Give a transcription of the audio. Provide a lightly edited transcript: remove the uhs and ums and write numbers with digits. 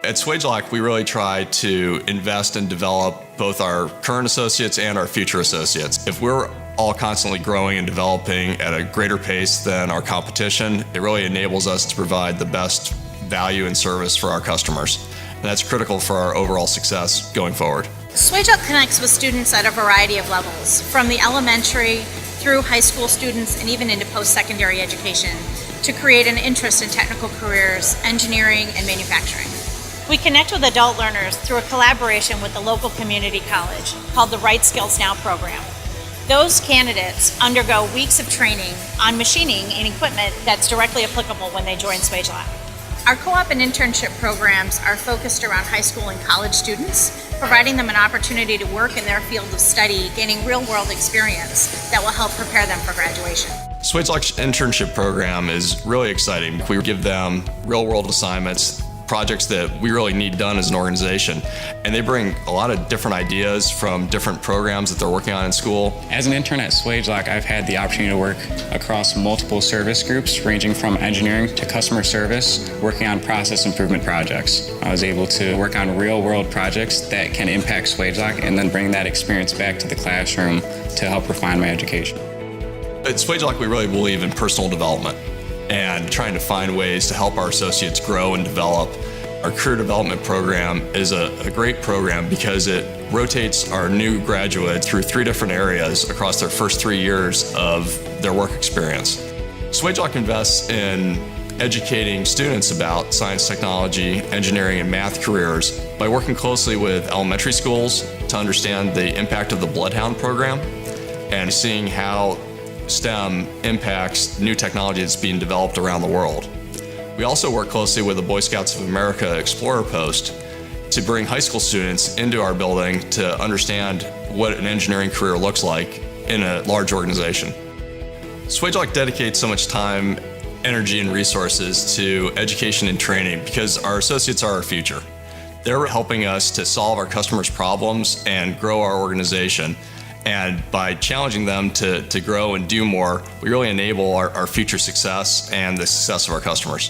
At Swagelok, we really try to invest and develop both our current associates and our future associates. If we're all constantly growing and developing at a greater pace than our competition, it really enables us to provide the best value and service for our customers. And that's critical for our overall success going forward. Swagelok connects with students at a variety of levels, from the elementary through high school students and even into post-secondary education, to create an interest in technical careers, engineering, and manufacturing. We connect with adult learners through a collaboration with the local community college called the Right Skills Now program. Those candidates undergo weeks of training on machining and equipment that's directly applicable when they join Swagelok. Our co-op and internship programs are focused around high school and college students, providing them an opportunity to work in their field of study, gaining real-world experience that will help prepare them for graduation. Swagelok's internship program is really exciting. We give them real-world assignments, projects that we really need done as an organization, and they bring a lot of different ideas from different programs that they're working on in school. As an intern at Swagelok, I've had the opportunity to work across multiple service groups ranging from engineering to customer service, working on process improvement projects. I was able to work on real-world projects that can impact Swagelok and then bring that experience back to the classroom to help refine my education. At Swagelok, we really believe in personal development and trying to find ways to help our associates grow and develop. Our career development program is a great program because it rotates our new graduate through 3 different areas across their first 3 years of their work experience. Swagelok invests in educating students about science, technology, engineering, and math careers by working closely with elementary schools to understand the impact of the Bloodhound program and seeing how STEM impacts new technology that's being developed around the world. We also work closely with the Boy Scouts of America Explorer Post to bring high school students into our building to understand what an engineering career looks like in a large organization. Swagelok dedicates so much time, energy, and resources to education and training because our associates are our future. They're helping us to solve our customers' problems and grow our organization. And by challenging them to grow and do more, we really enable our future success and the success of our customers.